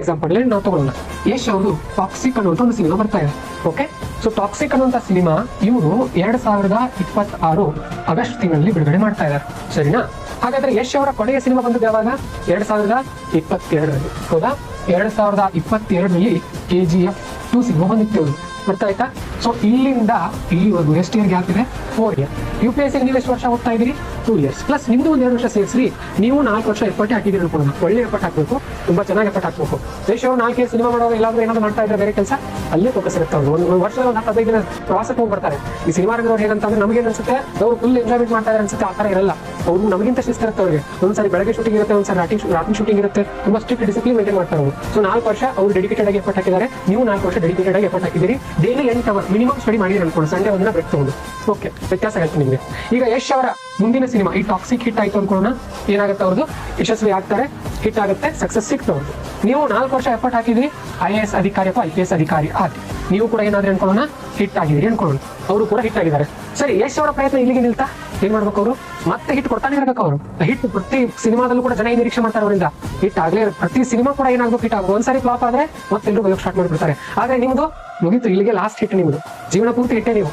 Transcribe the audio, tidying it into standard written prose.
Example ನಾವು ತಗೊಳ್ಳೋಣ. ಯಶ್ ಅವರು ಟಾಕ್ಸಿಕ್ ಅನ್ನುವಂತ ಒಂದು ಸಿನಿಮಾ ಬರ್ತಾ ಇದೆ. ಓಕೆ, ಸೊ ಟಾಕ್ಸಿಕ್ ಅನ್ನುವಂತ ಸಿನಿಮಾ ಇವರು 2026 ಆಗಸ್ಟ್ ತಿಂಗಳಲ್ಲಿ ಬಿಡುಗಡೆ ಮಾಡ್ತಾ ಇದ್ದಾರೆ. ಸರಿನಾ? ಹಾಗಾದ್ರೆ ಯಶ್ ಅವರ ಕೊನೆಯ ಸಿನಿಮಾ ಬಂದದ್ದು ಯಾವಾಗ? 2022ರಲ್ಲಿ. ಹೌದಾ? 2022ರಲ್ಲಿ KGF 2 ಸಿನಿಮಾ ಬಂದಿತ್ತು. ಬರ್ತಾ ಆಯ್ತಾ? ಸೊ ಇಲ್ಲಿಂದ ಇಲ್ಲಿವರೆಗೂ ಎಷ್ಟು ಇಯರ್ ಗ್ಯಾಪ್ ಇದೆ? 4 ಇಯರ್. UPSC ನೀವು ಎಷ್ಟು ವರ್ಷ ಹೋಗ್ತಾ ಇದ್ದೀರಿ? 2 ಇಯರ್ಸ್ ಪ್ಲಸ್ ನಿಮ್ದು 1 2 ವರ್ಷ ಸೇರಿಸಿ ನೀವು 4 ವರ್ಷ ಎಫರ್ಟ್ ಹಾಕಿದ್ದೀರಿ ಅನ್ಕೊಳ್ಳೋಣ. ಒಳ್ಳೆ ಎಫರ್ಟ್ ಹಾಕಬೇಕು, ತುಂಬಾ ಚೆನ್ನಾಗಿ ಎಫರ್ಟ್ ಹಾಕಬೇಕು. ಯಶ್ ಅವರು 4 ಇಯರ್ ಸಿನಿಮಾ ಮಾಡೋರು ಎಲ್ಲಾದ್ರೂ ಏನಾದ್ರು ಮಾಡ್ತಾ ಇದ್ರೆ ಬೇರೆ ಕೆಲಸ ಅಲ್ಲೇ ಫೋಕಸ್ ಇರುತ್ತೆ. ಅವರು ಒಂದು ವರ್ಷದಲ್ಲಿ 15 ದಿನ ಪ್ರವಾಸಕ್ಕೆ ಹೋಗಿ ಬರ್ತಾರೆ. ಈ ಸಿನಿಮಾ ರಂಗದವ್ರು ಹೇಗಂತಂದ್ರೆ ನಮಗೆ ಅನ್ಸುತ್ತೆ ಅವರು ಫುಲ್ ಎಂಜಾಯ್ಮೆಂಟ್ ಮಾಡ್ತಾ ಇದ್ದಾರೆ ಅನ್ಸುತ್ತೆ. ಆ ಥರ ಇರಲ್ಲ. ಅವರು ನಮಗಿಂತ ಶಿಸ್ತಿರುತ್ತೆ. ಅವ್ರಿಗೆ ಒಂದ್ಸರಿ ಬೆಳಗ್ಗೆ ಶೂಟಿಂಗ್ ಇರುತ್ತೆ, ಒಂದ್ಸರಿ ರಾತ್ರಿ ಶೂಟಿಂಗ್ ಇರುತ್ತೆ. ತುಂಬಾ ಸ್ಟ್ರಿಕ್ಟ್ ಡಿಸಿಪ್ಲಿನ್ ಮೇಂಟೈನ್ ಮಾಡ್ತಾರೆ ಅವರು. ಸೊ 4 ವರ್ಷ ಅವರು ಡೆಡಿಕೇಟೆಡ್ ಆಗಿ ಎಫರ್ಟ್ ಹಾಕಿದ್ದಾರೆ. ನೀವು 4 ವರ್ಷ ಡೆಡಿಕೇಟೆಡ್ ಆಗಿ ಎಫರ್ಟ್ ಹಾಕಿದ್ದೀರಿ. ಡೈಲಿ 8 ಅವರ್ ಮಿನಿಮಮ್ ಸ್ಟಡಿ ಮಾಡಿ ಅನ್ಕೊಂಡು ಸಂಡೇ ಒಂದಿನ ಬ್ರೇಕ್ ತಗೊಂಡು. ಓಕೆ, ವ್ಯತ್ಯಾಸ ಹೇಳ್ತೀನಿ ನಿಮಗೆ. ಈಗ ಯಶ್ ಅವರ ಮುಂದಿನ ಸಿನಿಮಾ ಈ ಟಾಕ್ಸಿಕ್ ಹಿಟ್ ಆಯ್ತು ಅನ್ಕೊಳ್ಳೋಣ. ಏನಾಗುತ್ತೆ? ಅವ್ರದ್ದು ಯಶಸ್ವಿ ಆಗ್ತಾರೆ, ಹಿಟ್ ಆಗುತ್ತೆ, ಸಕ್ಸಸ್ ಸಿಕ್ತು ಅವ್ರದ್ದು. ನೀವು 4 ವರ್ಷ ಎಫರ್ಟ್ ಹಾಕಿದ್ರಿ, IAS ಅಧಿಕಾರಿ ಅಥವಾ IPS ಅಧಿಕಾರಿ ಆಗಿ ನೀವು ಕೂಡ ಏನಾದ್ರೂ ಅನ್ಕೊಳ್ಳೋಣ ಹಿಟ್ ಆಗಿದ್ದೀರಿ ಅನ್ಕೊಳ್ಳೋಣ. ಅವರು ಕೂಡ ಹಿಟ್ ಆಗಿದ್ದಾರೆ. ಸರಿ, ಯಶ್ ಅವರ ಪ್ರಯತ್ನ ಇಲ್ಲಿಗೆ ನಿಲ್ತಾ? ಏನ್ ಮಾಡ್ಬೇಕು? ಅವರು ಮತ್ತೆ ಹಿಟ್ ಕೊಡ್ತಾನೆ ಇರ್ಬೇಕು. ಅವರು ಹಿಟ್ ಪ್ರತಿ ಸಿನಿಮಾದಲ್ಲೂ ಕೂಡ ಜನ ನಿರೀಕ್ಷೆ ಮಾಡ್ತಾರೆ ಅವರಿಂದ. ಹಿಟ್ ಆಗ್ಲೇ ಪ್ರತಿ ಸಿನಿಮಾ ಕೂಡ ಏನಾಗಬೇಕು? ಹಿಟ್ ಆಗ ಒಂದ್ಸರಿ ಫ್ಲಾಪ್ ಆದ್ರೆ ಮತ್ತೆ ಎಲ್ಲರೂ ಬಯೋಕ್ ಸ್ಟಾರ್ಟ್ ಮಾಡ್ಬಿಡ್ತಾರೆ. ಆದ್ರೆ ನಿಮ್ದು ಮುಗಿತು, ಇಲ್ಲಿಗೆ ಲಾಸ್ಟ್ ಹಿಟ್. ನಿಮ್ದು ಜೀವನ ಪೂರ್ತಿ ಹಿಟ್ಟೆ ನೀವು.